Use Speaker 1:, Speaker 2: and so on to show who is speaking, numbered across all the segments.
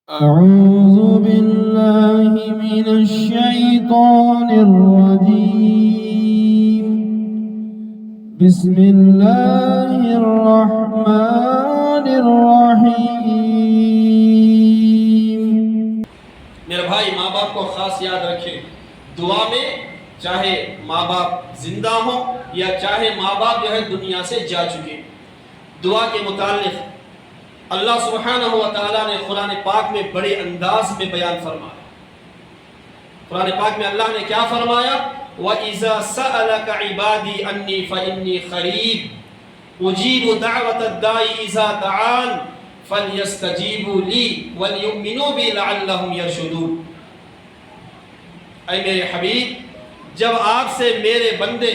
Speaker 1: أعوذ بالله من الشيطان الرجيم بسم الله الرحمن الرحيم
Speaker 2: میرے بھائی ماں باپ کو خاص یاد رکھیں، دعا میں چاہے ماں باپ زندہ ہوں یا چاہے ماں باپ جو ہے دنیا سے جا چکے، دعا کے متعلق اللہ سبحانہ و تعالیٰ نے قرآن پاک میں بڑے انداز میں بیان فرمایا۔ قرآن پاک میں اللہ نے کیا فرمایا؟ وَإِذَا سَأَلَكَ عِبَادِي أَنِّي فَإِنِّي قَرِيبٌ أُجِيبُ دَعْوَةَ الدَّاعِ إِذَا دَعَانِ فَلْيَسْتَجِيبُوا لِي وَلْيُؤْمِنُوا بِي لَعَلَّهُمْ يَرْشُدُونَ۔ اے میرے حبیب، جب آپ سے میرے بندے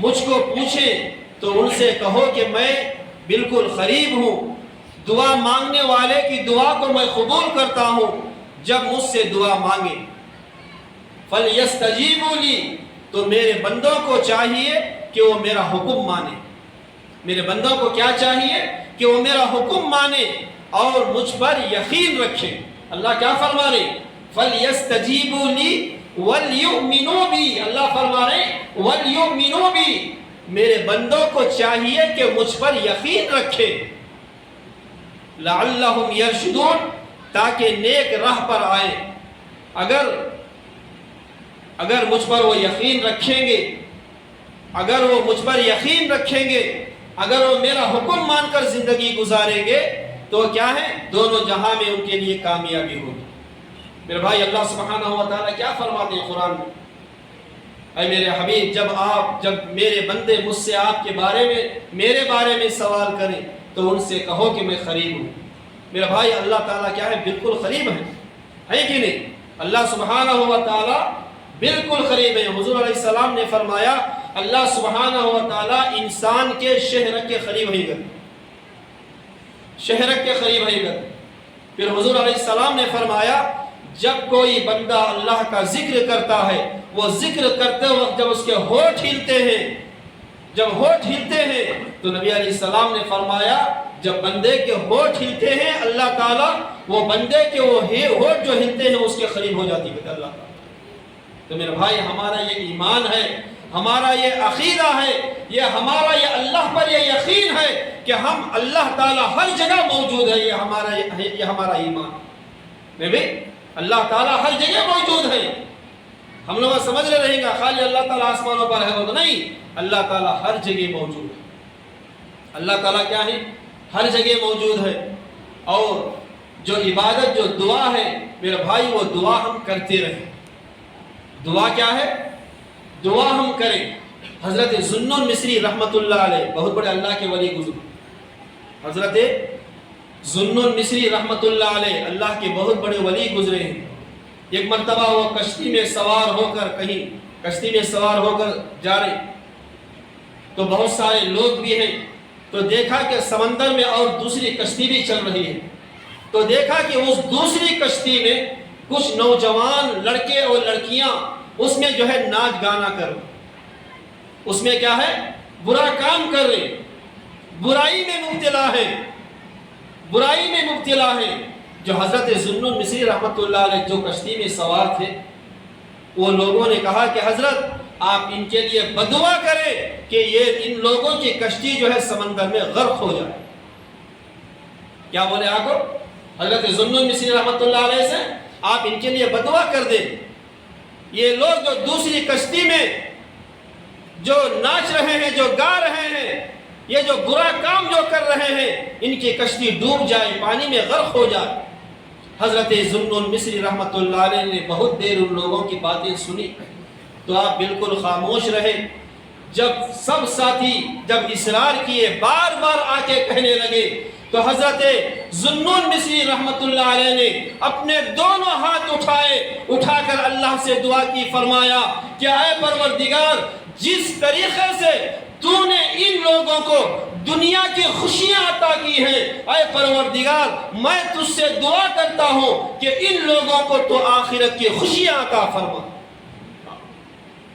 Speaker 2: مجھ کو پوچھیں تو ان سے کہو کہ میں بالکل قریب ہوں، دعا مانگنے والے کی دعا کو میں قبول کرتا ہوں جب مجھ سے دعا مانگے۔ فَلْيَسْتَجِيبُوا لِي، تو میرے بندوں کو چاہیے کہ وہ میرا حکم مانے۔ میرے بندوں کو کیا چاہیے؟ کہ وہ میرا حکم مانے اور مجھ پر یقین رکھیں۔ اللہ کیا فرما رہے؟ فَلْيَسْتَجِيبُوا لِي وَلْيُؤْمِنُوا بِي، اللہ فرما رہے وَلْيُؤْمِنُوا بِي، میرے بندوں کو چاہیے کہ مجھ پر یقین رکھے، لَعَلَّهُمْ يَرْشُدُونَ، تاکہ نیک راہ پر آئے۔ اگر مجھ پر وہ یقین رکھیں گے، اگر وہ مجھ پر یقین رکھیں گے، اگر وہ میرا حکم مان کر زندگی گزاریں گے تو کیا ہے؟ دونوں جہاں میں ان کے لیے کامیابی ہوگی۔ میرے بھائی، اللہ سبحانہ و تعالیٰ کیا فرماتے ہیں قرآن میں؟ اے میرے حبیب، جب میرے بندے مجھ سے آپ کے بارے میں میرے بارے میں سوال کریں تو ان سے کہو کہ میں قریب ہوں۔ میرے بھائی، اللہ تعالیٰ کیا ہے؟ بالکل قریب ہے کہ نہیں؟ اللہ سبحانہ و تعالیٰ بالکل قریب ہے۔ حضور علیہ السلام نے فرمایا اللہ سبحانہ و تعالیٰ انسان کے شہرک کے قریب ہے گا، شہرک کے قریب ہے گا۔ پھر حضور علیہ السلام نے فرمایا جب کوئی بندہ اللہ کا ذکر کرتا ہے، وہ ذکر کرتے وقت جب اس کے ہونٹ ہلتے ہیں تو نبی علیہ السلام نے فرمایا جب بندے کے ہونٹ ہلتے ہیں اللہ تعالیٰ وہ بندے کے وہ ہونٹ جو ہلتے ہیں اس کے قریب ہو جاتی ہے اللہ تعالیٰ۔ تو میرے بھائی، ہمارا یہ ایمان ہے، ہمارا یہ عقیدہ ہے، یہ ہمارا یہ اللہ پر یہ یقین ہے کہ ہم اللہ تعالیٰ ہر جگہ موجود ہے، یہ ہمارا ایمان ہے۔ اللہ تعالیٰ ہر جگہ موجود ہے۔ ہم لوگ سمجھ رہے گا خالی اللہ تعالیٰ آسمانوں پر ہے، وہ نہیں، اللہ تعالیٰ ہر جگہ موجود ہے۔ اللہ تعالیٰ کیا ہے؟ ہر جگہ موجود ہے۔ اور جو عبادت، جو دعا ہے میرے بھائی، وہ دعا ہم کرتے رہیں۔ دعا کیا ہے؟ دعا ہم کریں۔ حضرت ذوالنون مصری رحمۃ اللہ علیہ، بہت بڑے اللہ کے ولی گزرے، حضرت ذوالنون مصری رحمۃ اللہ علیہ اللہ کے بہت بڑے ولی گزرے ہیں۔ ایک مرتبہ وہ کشتی میں سوار ہو کر جا رہے تو بہت سارے لوگ بھی ہیں، تو دیکھا کہ سمندر میں اور دوسری کشتی بھی چل رہی ہے، تو دیکھا کہ اس دوسری کشتی میں کچھ نوجوان لڑکے اور لڑکیاں اس میں جو ہے ناچ گانا کر رہے، اس میں کیا ہے؟ برا کام کر رہے، برائی میں مبتلا ہے۔ جو حضرت ذوالنون مصری رحمۃ اللہ علیہ جو کشتی میں سوار تھے، وہ لوگوں نے کہا کہ حضرت آپ ان کے لیے بدعا کریں کہ یہ ان لوگوں کی کشتی جو ہے سمندر میں غرق ہو جائے۔ کیا بولے آپ کو؟ حضرت ذوالنون مصری رحمۃ اللہ علیہ سے آپ ان کے لیے بدعا کر دیں، یہ لوگ جو دوسری کشتی میں جو ناچ رہے ہیں، جو گا رہے ہیں، یہ جو برا کام جو کر رہے ہیں، ان کی کشتی ڈوب جائے، پانی میں غرق ہو جائے۔ حضرت ذوالنون مصری رحمۃ اللہ علیہ نے بہت دیر ان لوگوں کی باتیں سنی، تو آپ بالکل خاموش رہے۔ جب سب ساتھی جب اصرار کیے، بار بار آ کے کہنے لگے، تو حضرت ذوالنون مصری رحمۃ اللہ علیہ نے اپنے دونوں ہاتھ اٹھا کر اللہ سے دعا کی، فرمایا کہ اے پروردگار، جس طریقے سے تو نے ان لوگوں کو دنیا کی خوشیاں عطا کی ہیں، اے پروردگار میں تجھ سے دعا کرتا ہوں کہ ان لوگوں کو تو آخرت کی خوشیاں عطا فرما۔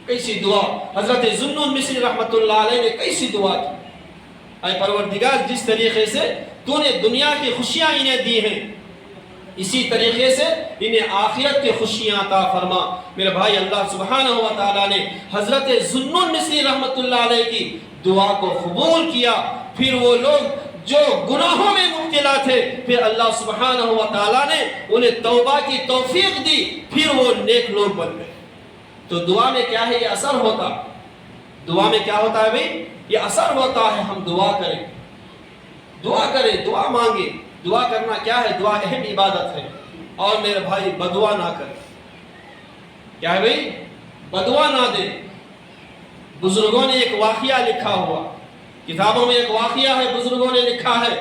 Speaker 2: کیسی دعا حضرت ذوالنون مصری رحمۃ اللہ علیہ نے کیسی دعا کی؟ اے پروردگار، جس طریقے سے تو نے دنیا کی خوشیاں انہیں دی ہیں، اسی طریقے سے انہیں آخرت کی خوشیاں عطا فرما۔ میرے بھائی، اللہ سبحانہ و تعالیٰ نے حضرت ذوالنون مصری رحمۃ اللہ علیہ کی دعا کو قبول کیا۔ پھر وہ لوگ جو گناہوں میں مبتلا تھے، پھر اللہ سبحانہ و تعالیٰ نے انہیں توبہ کی توفیق دی، پھر وہ نیک لوگ بن گئے۔ تو دعا میں کیا ہے؟ یہ اثر ہوتا، دعا میں کیا ہوتا ہے بھائی؟ یہ اثر ہوتا ہے۔ ہم دعا کریں، دعا کریں، دعا مانگیں۔ دعا کرنا کیا ہے؟ دعا اہم عبادت ہے۔ اور میرے بھائی، بدعا نہ کریں۔ کیا ہے بھائی؟ بدعا نہ دیں۔ بزرگوں نے ایک واقعہ لکھا ہوا، کتابوں میں ایک واقعہ ہے، بزرگوں نے لکھا ہے۔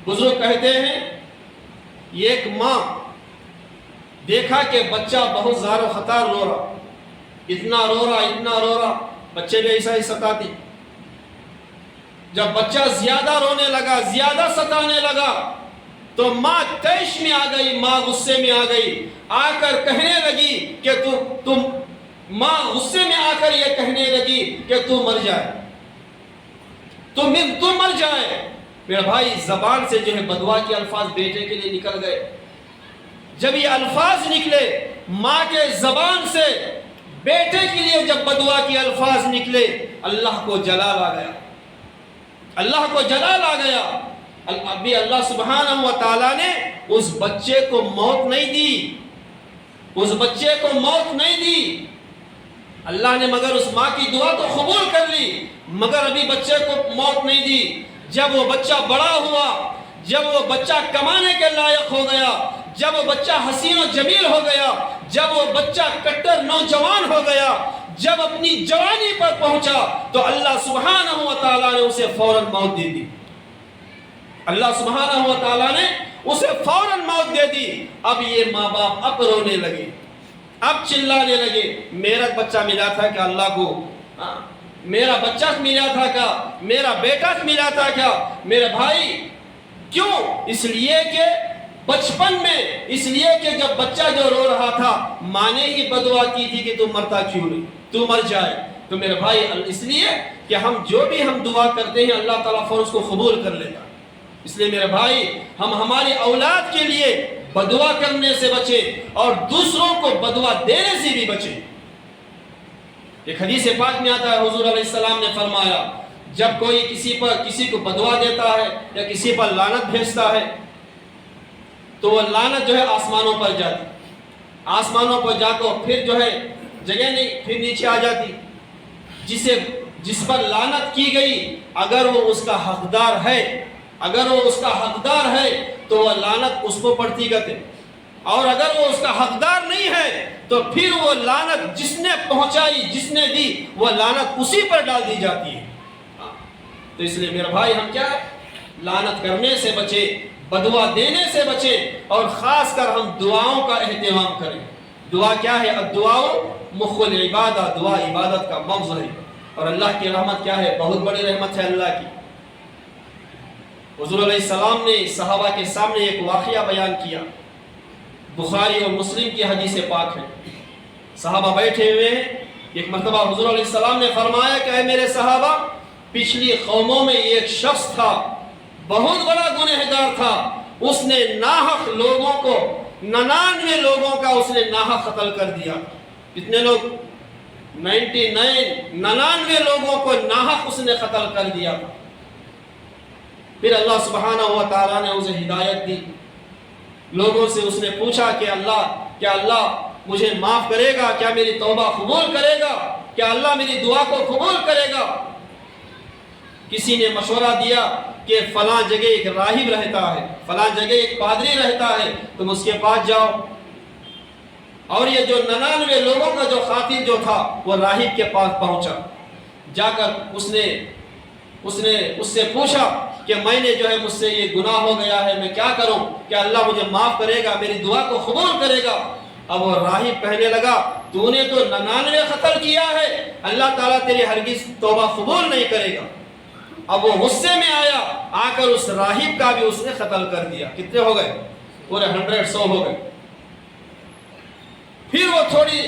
Speaker 2: بزرگ کہتے ہیں ایک ماں دیکھا کہ بچہ بہت زار و خطار رو رہا، اتنا رو رہا، بچے بھی ایسا ہی ستاتی۔ جب بچہ زیادہ رونے لگا، زیادہ ستانے لگا، تو ماں تیش میں آ گئی، ماں غصے میں آ گئی، آ کر کہنے لگی کہ ماں غصے میں آ کر یہ کہنے لگی کہ تو مر جائے، تو مر جائے۔ میرے بھائی، زبان سے جو ہے بدعا کے الفاظ بیٹے کے لیے نکل گئے۔ جب یہ الفاظ نکلے ماں کے زبان سے، بیٹے کے لیے جب بدعا کے الفاظ نکلے، اللہ کو جلال آ گیا، اللہ کو جلال آ گیا۔ ابھی اللہ سبحانہ و تعالیٰ نے اس بچے کو موت نہیں دی، اس بچے کو موت نہیں دی اللہ نے، مگر اس ماں کی دعا تو قبول کر لی، مگر ابھی بچے کو موت نہیں دی۔ جب وہ بچہ بڑا ہوا، جب وہ بچہ کمانے کے لائق ہو گیا، جب وہ بچہ حسین و جمیل ہو گیا، جب وہ بچہ کٹر نوجوان ہو گیا، جب اپنی جوانی پر پہنچا، تو اللہ سبحانہ و تعالیٰ نے اسے فوراً موت دے دی۔ اللہ سبحانہ و تعالیٰ نے اسے فوراً موت دے دی۔ اب یہ ماں باپ اب رونے لگے، اب چلانے لگے، میرا بچہ ملا تھا کہ اللہ کو، میرا بچہ ملا تھا کیا، میرا بیٹا ملا تھا کیا؟ میرے بھائی، کیوں؟ اس لیے کہ بچپن میں، اس لیے کہ جب بچہ جو رو رہا تھا، ماں نے ہی بدعا کی تھی کہ تو مرتا کیوں نہیں، تو مر جائے۔ تو میرے بھائی، اس لیے کہ ہم جو بھی ہم دعا کرتے ہیں، اللہ تعالیٰ فوراً اس کو قبول کر لیتا۔ اس لیے میرے بھائی، ہم ہماری اولاد کے لیے بدعا کرنے سے بچیں اور دوسروں کو بدعا دینے سے بھی بچیں۔ ایک حدیث پاک میں آتا ہے، حضور علیہ السلام نے فرمایا، جب کوئی کسی کو بدعا دیتا ہے یا کسی پر لعنت بھیجتا ہے، تو وہ لعنت جو ہے آسمانوں پر جاتی، آسمانوں پر جا کر پھر جو ہے جگہ نہیں، پھر نیچے آ جاتی۔ جس پر لعنت کی گئی، اگر وہ اس کا حقدار ہے، اگر وہ اس کا حقدار ہے تو وہ لعنت اس کو پڑتی کرتے، اور اگر وہ اس کا حقدار نہیں ہے تو پھر وہ لعنت جس نے پہنچائی، جس نے دی، وہ لعنت اسی پر ڈال دی جاتی ہے۔ تو اس لیے میرے بھائی، ہم کیا لعنت کرنے سے بچے، بدعا دینے سے بچے، اور خاص کر ہم دعاؤں کا اہتمام کریں۔ دعا کیا ہے؟ الدعاء مخ العبادہ، دعا عبادت کا مغز ہے، اور اللہ کی رحمت کیا ہے؟ بہت بڑی رحمت ہے اللہ کی۔ حضور علیہ السلام نے صحابہ کے سامنے ایک واقعہ بیان کیا، بخاری اور مسلم کی حدیث پاک ہے۔ صحابہ بیٹھے ہوئے ہیں، ایک مرتبہ حضور علیہ السلام نے فرمایا کہ اے میرے صحابہ، پچھلی قوموں میں ایک شخص تھا، بہت بڑا گنہگار تھا، اس نے ناحق لوگوں کو 99 لوگوں کا اس نے ناحق قتل کر دیا۔ کتنے لوگ؟ 99 لوگوں کو ناحق اس نے قتل کر دیا۔ پھر اللہ سبحانہ و تعالیٰ نے اسے ہدایت دی، لوگوں سے اس نے پوچھا کہ کیا اللہ مجھے معاف کرے گا؟ کیا میری توبہ قبول کرے گا؟ کیا اللہ میری دعا کو قبول کرے گا؟ کسی نے مشورہ دیا کہ فلاں جگہ ایک راہب رہتا ہے، فلاں جگہ ایک پادری رہتا ہے، تم اس کے پاس جاؤ۔ اور یہ جو 99 لوگوں کا جو خاطر جو تھا، وہ راہب کے پاس پہنچا، جا کر اس نے اس سے پوچھا کہ میں نے جو ہے مجھ سے یہ گناہ ہو گیا ہے، میں کیا کروں؟ کہ اللہ مجھے معاف کرے گا، میری دعا کو قبول کرے گا؟ اب وہ راہب کہنے لگا، تو نے تو 99 قتل کیا ہے، اللہ تعالیٰ تیری ہرگز توبہ قبول نہیں کرے گا۔ اب وہ غصے میں آیا، آ کر اس راہب کا بھی اس نے قتل کر دیا۔ کتنے ہو گئے؟ پورے 100 ہو گئے۔ پھر وہ تھوڑی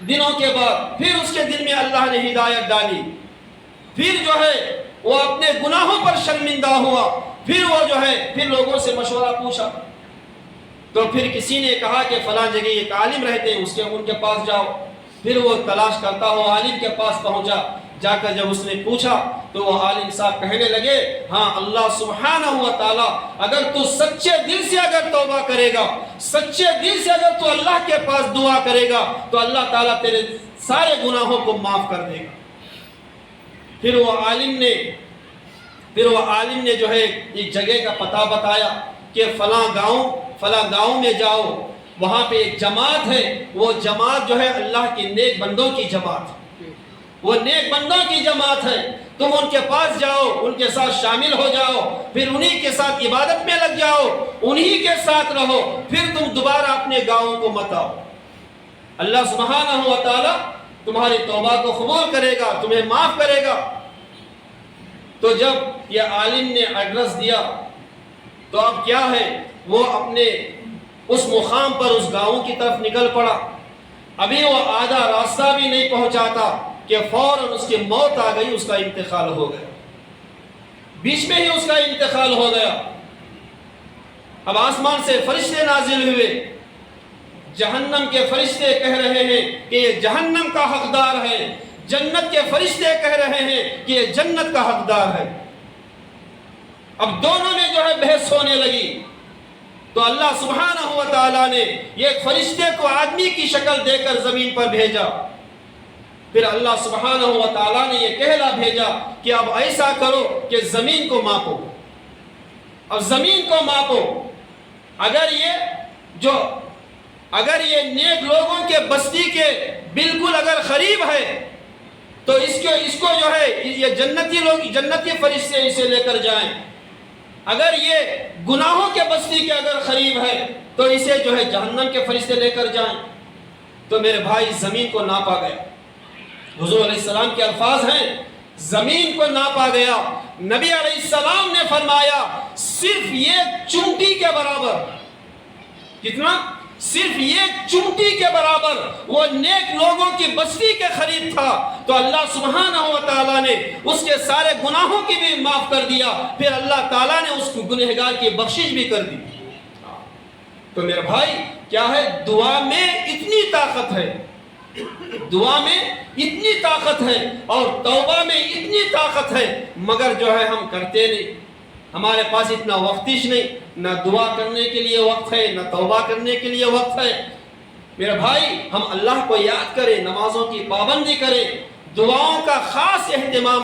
Speaker 2: دنوں کے بعد پھر اس کے دل میں اللہ نے ہدایت ڈالی، پھر جو ہے وہ اپنے گناہوں پر شرمندہ ہوا، پھر وہ جو ہے پھر لوگوں سے مشورہ پوچھا، تو پھر کسی نے کہا کہ فلاں جگہ ایک عالم رہتے ہیں ان کے پاس جاؤ. پھر وہ تلاش کرتا ہوا عالم کے پاس پہنچا. جا کر جب اس نے پوچھا تو وہ عالم صاحب کہنے لگے ہاں اللہ سبحانہ و تعالی اگر تو سچے دل سے اگر توبہ کرے گا, سچے دل سے اگر تو اللہ کے پاس دعا کرے گا تو اللہ تعالیٰ تیرے سارے گناہوں کو معاف کر دے گا. پھر وہ عالم نے جو ہے ایک جگہ کا پتہ بتایا کہ فلاں گاؤں میں جاؤ, وہاں پہ ایک جماعت ہے, وہ جماعت جو ہے اللہ کی نیک بندوں کی جماعت ہے, وہ نیک بندوں کی جماعت ہے. تم ان کے پاس جاؤ, ان کے ساتھ شامل ہو جاؤ, پھر انہی کے ساتھ عبادت میں لگ جاؤ, انہی کے ساتھ رہو, پھر تم دوبارہ اپنے گاؤں کو مت آؤ. اللہ سبحانہ و تعالی تمہاری توبہ کو قبول کرے گا, تمہیں معاف کرے گا. تو جب یہ عالم نے ایڈریس دیا تو اب کیا ہے, وہ اپنے اس مقام پر اس گاؤں کی طرف نکل پڑا. ابھی وہ آدھا راستہ بھی نہیں پہنچا تھا کہ فوراً اس کی موت آ گئی, اس کا انتقال ہو گیا, بیچ میں ہی اس کا انتقال ہو گیا. اب آسمان سے فرشتے نازل ہوئے, جہنم کے فرشتے کہہ رہے ہیں کہ یہ جہنم کا حقدار ہے, جنت کے فرشتے کہہ رہے ہیں کہ یہ جنت کا حقدار ہے. اب دونوں میں جو ہے بحث ہونے لگی. تو اللہ سبحانہ و تعالیٰ نے ایک فرشتے کو آدمی کی شکل دے کر زمین پر بھیجا. پھر اللہ سبحانہ و تعالیٰ نے یہ کہلا بھیجا کہ اب ایسا کرو کہ زمین کو ماپو. اب زمین کو ماپو, اگر یہ نیک لوگوں کے بستی کے بالکل اگر قریب ہے تو اس کو جو ہے یہ جنتی فرشتے اسے لے کر جائیں. اگر یہ گناہوں کے بستی کے اگر قریب ہے تو اسے جو ہے جہنم کے فرشتے لے کر جائیں. تو میرے بھائی زمین کو ناپا گیا. حضور علیہ السلام کے الفاظ ہیں زمین کو ناپا گیا. نبی علیہ السلام نے فرمایا صرف ایک چونٹی کے برابر, کتنا, صرف ایک چونٹی کے برابر وہ نیک لوگوں کی بستی کے قریب تھا. تو اللہ سبحانہ و تعالیٰ نے اس کے سارے گناہوں کی بھی معاف کر دیا. پھر اللہ تعالیٰ نے اس گنہگار کی بخشش بھی کر دی. تو میرے بھائی کیا ہے, دعا میں اتنی طاقت ہے, دعا میں اتنی طاقت ہے اور توبہ میں اتنی طاقت ہے, مگر جو ہے ہم کرتے نہیں. ہمارے پاس اتنا وقتش نہیں, نہ دعا کرنے کے لیے وقت ہے, نہ توبہ کرنے کے لیے وقت ہے. میرے بھائی ہم اللہ کو یاد کریں, نمازوں کی پابندی کریں, دعاؤں کا خاص اہتمام